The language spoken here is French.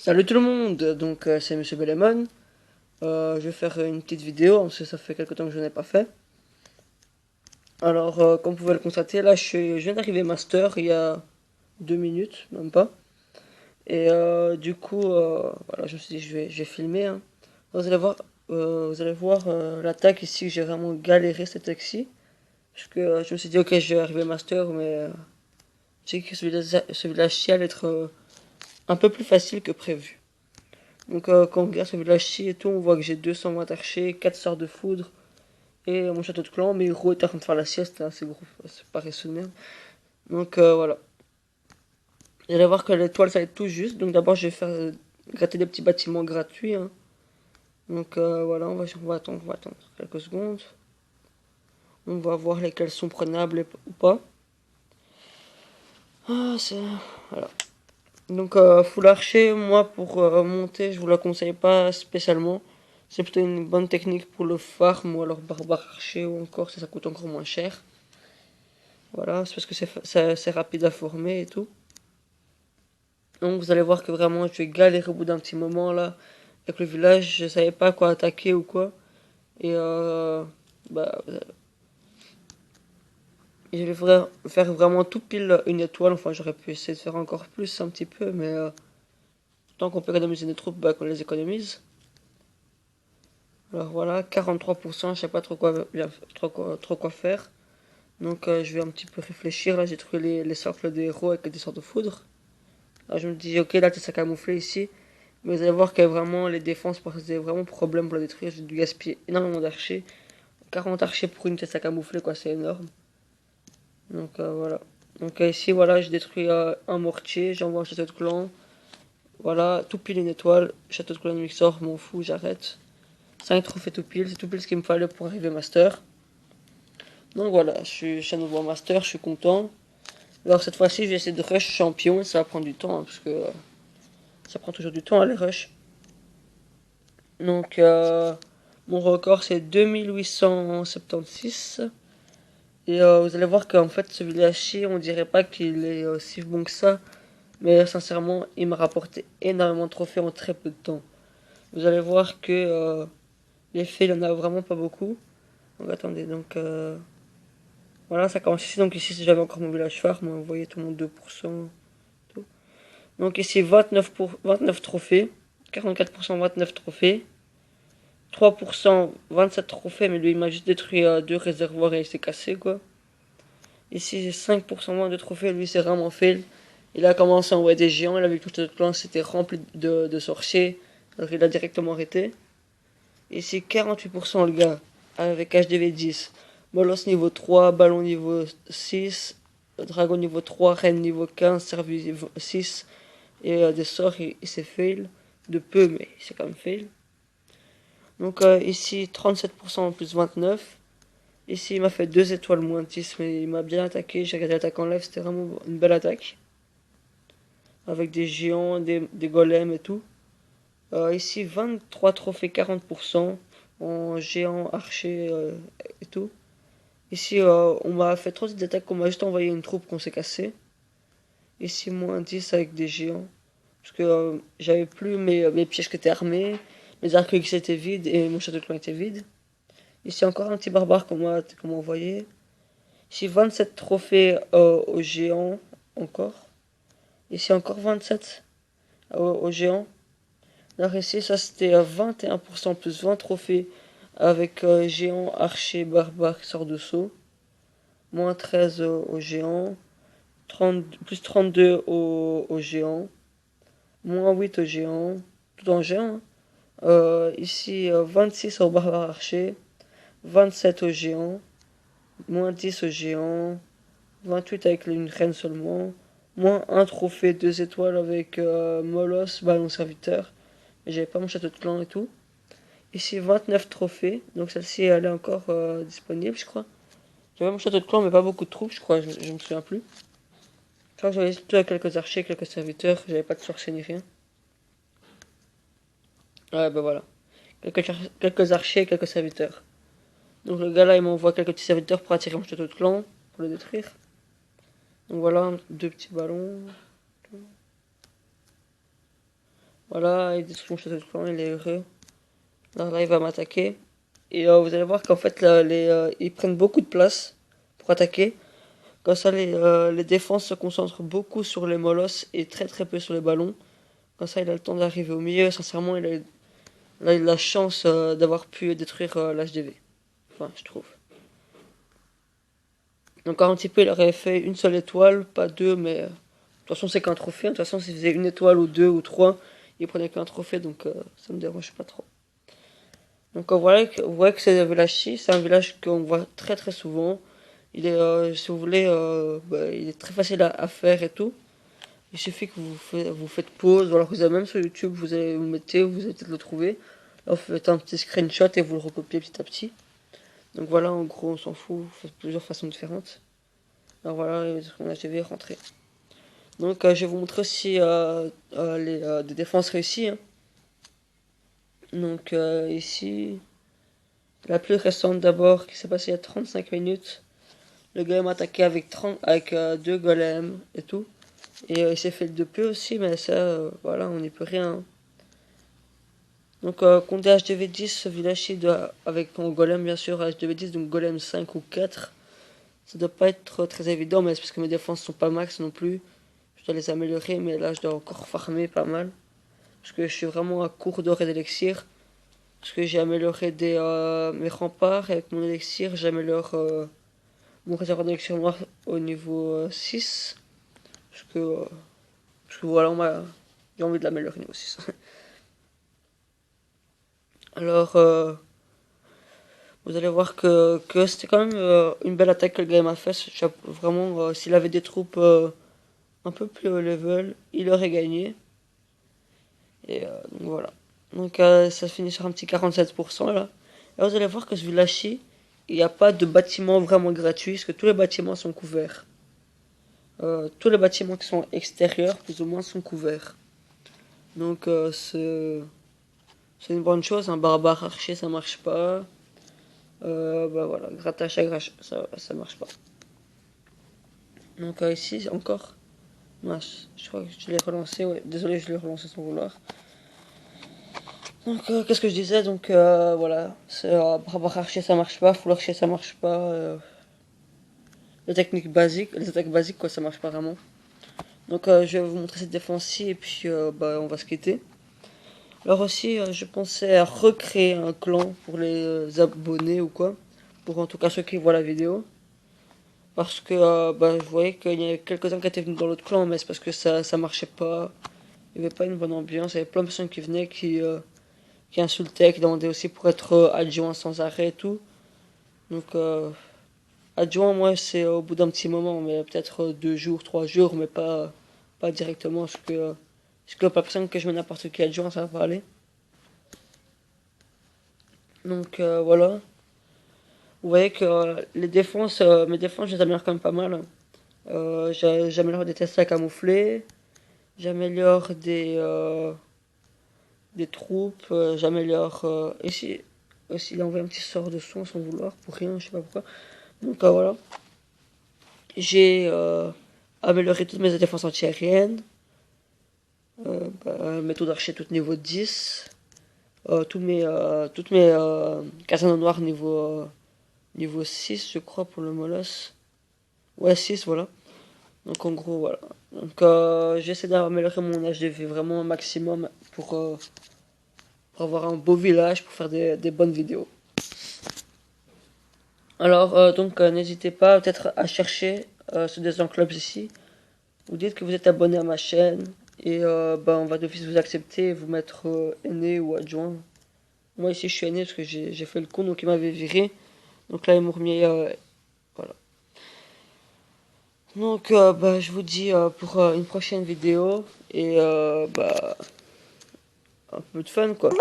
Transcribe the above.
Salut tout le monde, donc c'est Monsieur Belemon. Je vais faire une petite vidéo parce que ça fait quelque temps que je n'ai pas fait. Alors, comme vous pouvez le constater, là je viens d'arriver master il y a 2 minutes, même pas. Et du coup, voilà, je me suis dit je vais filmer, hein. Vous allez voir l'attaque ici que j'ai vraiment galéré cette attaque-ci. Parce que je me suis dit ok, je vais arriver master, mais j'ai que celui-là allait être un peu plus facile que prévu. Donc quand on regarde ce village-ci et tout, on voit que j'ai 220 archers, 4 sorts de foudre et mon château de clan. Mais Hiro est en train de faire la sieste, hein, c'est gros, c'est paresseux de merde. Donc voilà. Vous allez voir que l'étoile ça va être tout juste. Donc d'abord je vais faire gratter des petits bâtiments gratuits, hein. Donc voilà, on va attendre quelques secondes. On va voir lesquels sont prenables ou pas. Ah, c'est... Voilà. Donc full archer, moi pour monter, je vous la conseille pas spécialement. C'est plutôt une bonne technique pour le farm ou alors barbare archer ou encore ça coûte encore moins cher. Voilà, c'est parce que c'est rapide à former et tout. Donc vous allez voir que vraiment je vais galérer au bout d'un petit moment là. Avec le village, je savais pas quoi attaquer ou quoi. Et bah, je vais faire vraiment tout pile une étoile. Enfin j'aurais pu essayer de faire encore plus un petit peu, mais tant qu'on peut économiser des troupes, bah qu'on les économise. Alors voilà, 43%, je sais pas trop quoi faire. Donc je vais un petit peu réfléchir. Là, j'ai trouvé les cercles des héros avec des sorts de foudre. Là, je me dis, ok, là, ça camouflé ici. Mais vous allez voir que vraiment, les défenses posaient vraiment problème pour la détruire. J'ai dû gaspiller énormément d'archers. 40 archers pour une tête à camoufler, quoi, c'est énorme. Donc voilà. Donc ici, voilà, j'ai détruit un mortier. J'envoie un château de clan. Voilà, tout pile une étoile. Château de clan Mixor, m'en fous, j'arrête. 5 trophées tout pile, c'est tout pile ce qu'il me fallait pour arriver master. Donc voilà, je suis à nouveau en master, je suis content. Alors cette fois-ci, je vais essayer de rush champion, ça va prendre du temps, hein, parce que ça prend toujours du temps, hein, les rush. Donc mon record c'est 2876. Et vous allez voir qu'en fait ce village-ci, on dirait pas qu'il est si bon que ça. Mais sincèrement, il m'a rapporté énormément de trophées en très peu de temps. Vous allez voir que les faits, il n'y en a vraiment pas beaucoup. Donc attendez, donc voilà, ça commence ici. Donc ici, si j'avais encore mon village farm, vous voyez tout mon 2%. Tout. Donc ici, 29 trophées. 44%, 29 trophées. 3%, 27 trophées, mais lui, il m'a juste détruit deux réservoirs et il s'est cassé, quoi. Ici, j'ai 5% moins de trophées, lui, c'est vraiment fail. Il a commencé à envoyer des géants, il a vu que tout le clan c'était rempli de sorciers. Alors il a directement arrêté. Ici, 48% le gars, avec HDV 10. Molos niveau 3, ballon niveau 6, dragon niveau 3, reine niveau 15, service niveau 6. Et des sorts, il s'est fail. De peu, mais il s'est quand même fail. Donc ici, 37% plus 29. Ici, il m'a fait 2 étoiles moins 10, mais il m'a bien attaqué. J'ai regardé l'attaque en live, c'était vraiment une belle attaque. Avec des géants, des golems et tout. Ici, 23 trophées, 40% en géant, archer et tout. Ici, on m'a fait trop d'attaques qu'on m'a juste envoyé une troupe qu'on s'est cassé. Ici, moins 10 avec des géants. Parce que j'avais plus mes pièges qui étaient armés, mes arcs X étaient vides et mon château de clan était vide. Ici, encore un petit barbare qu'on m'a envoyé. Ici, 27 trophées aux géants, encore. Ici, encore 27 aux géants. Alors ici, ça c'était 21% plus 20 trophées avec géant, archer, barbare, sort de saut. Moins 13 aux géants. 30, plus 32 aux géants. Moins 8 aux géants. Tout en géant, hein. Ici, 26 au barbare archer. 27 aux géants. Moins 10 aux géants. 28 avec une reine seulement. Moins un trophée 2 étoiles avec Molos, ballon serviteur. Mais j'avais pas mon château de clan et tout. Ici 29 trophées, donc celle-ci elle est encore disponible je crois. J'avais mon château de clan mais pas beaucoup de troupes je crois, je me souviens plus. Je crois que j'avais juste quelques archers, quelques serviteurs, j'avais pas de sorciers ni rien. Ouais bah voilà, quelques archers, quelques serviteurs. Donc le gars là il m'envoie quelques petits serviteurs pour attirer mon château de clan, pour le détruire. Donc voilà, deux petits ballons. Voilà, il détruit mon château de clan, il est heureux. Alors là, il va m'attaquer. Et vous allez voir qu'en fait, là, ils prennent beaucoup de place pour attaquer. Comme ça, les défenses se concentrent beaucoup sur les molosses et très très peu sur les ballons. Comme ça, il a le temps d'arriver au milieu. Sincèrement, il a eu la chance d'avoir pu détruire l'HDV. Enfin, je trouve. Donc, un petit peu, il aurait fait une seule étoile, pas deux, mais de toute façon, c'est qu'un trophée. De toute façon, s'il faisait une étoile ou deux ou trois, il prenait qu'un trophée, donc ça me dérange pas trop. Donc, vous voyez que c'est un village ci, c'est un village qu'on voit très très souvent. Il est, si vous voulez, il est très facile à faire et tout. Il suffit que vous faites pause, ou alors vous avez même sur YouTube, vous mettez, vous allez peut-être le trouver. Là, vous faites un petit screenshot et vous le recopiez petit à petit. Donc voilà, en gros, on s'en fout, vous faites plusieurs façons différentes. Alors voilà, je vais rentrer. Donc je vais vous montrer aussi des défenses réussies, hein. Donc ici, la plus récente d'abord, qui s'est passée il y a 35 minutes. Le golem attaqué avec deux golems et tout. Et il s'est fait le 2P aussi, mais ça, voilà, on n'y peut rien. Donc, contre HDV10, ce village avec mon golem, bien sûr, HDV10, donc golem 5 ou 4. Ça doit pas être très évident, mais c'est parce que mes défenses sont pas max non plus. Je dois les améliorer, mais là, je dois encore farmer pas mal. Parce que je suis vraiment à court d'or et d'élixir. Parce que j'ai amélioré mes remparts, et avec mon élixir, j'améliore mon réservoir d'élixir noir au niveau 6. Parce que voilà, j'ai envie de l'améliorer au niveau 6. Alors, vous allez voir que c'était quand même une belle attaque que le game a fait. Vraiment, s'il avait des troupes un peu plus haut level, il aurait gagné. Et donc voilà. Donc ça se finit sur un petit 47% là. Et vous allez voir que ce village-ci, il n'y a pas de bâtiments vraiment gratuits, parce que tous les bâtiments sont couverts. Tous les bâtiments qui sont extérieurs, plus ou moins, sont couverts. Donc c'est une bonne chose. Un barbare archer, ça marche pas. Bah voilà, grattage à grattage, ça marche pas. Donc ici, encore. Mince, je crois que je l'ai relancé, ouais. Désolé, je l'ai relancé sans vouloir. Donc qu'est-ce que je disais? Donc voilà, barbare archer, ça marche pas. Full archer, ça marche pas. Les attaques basiques, quoi, ça marche pas vraiment. Donc je vais vous montrer cette défense-ci et puis bah, on va se quitter. Alors aussi, je pensais à recréer un clan pour les abonnés ou quoi. Pour en tout cas ceux qui voient la vidéo. Parce que bah, je voyais qu'il y avait quelques-uns qui étaient venus dans l'autre clan, mais c'est parce que ça marchait pas. Il n'y avait pas une bonne ambiance. Il y avait plein de personnes qui venaient, qui insultaient, qui demandaient aussi pour être adjoint sans arrêt et tout. Donc adjoint, moi, c'est au bout d'un petit moment, mais peut-être 2 jours, 3 jours, mais pas directement. Parce que la personne que je mets n'importe qui adjoint, ça va aller. Donc voilà. Vous voyez que mes défenses, je les améliore quand même pas mal. J'améliore des tests à camoufler. J'améliore des troupes. J'améliore. Ici, aussi, il a envoyé un petit sort de son sans vouloir, pour rien, je sais pas pourquoi. Donc voilà. J'ai amélioré toutes mes défenses antiaériennes. Méthode d'archer tout niveau 10. Toutes mes casernes noires niveau 6, je crois, pour le molosse. Ouais, 6, voilà. Donc en gros, voilà. Donc j'essaie d'améliorer mon HDV vraiment au maximum pour avoir un beau village, pour faire des bonnes vidéos. Alors donc n'hésitez pas peut-être à chercher ce Desert Club ici. Vous dites que vous êtes abonné à ma chaîne et bah, on va d'office vous accepter et vous mettre aîné ou adjoint. Moi ici je suis aîné parce que j'ai fait le con, donc il m'avait viré. Donc là ils m'ont remis, voilà. Donc bah, je vous dis pour une prochaine vidéo et bah, un peu de fun quoi.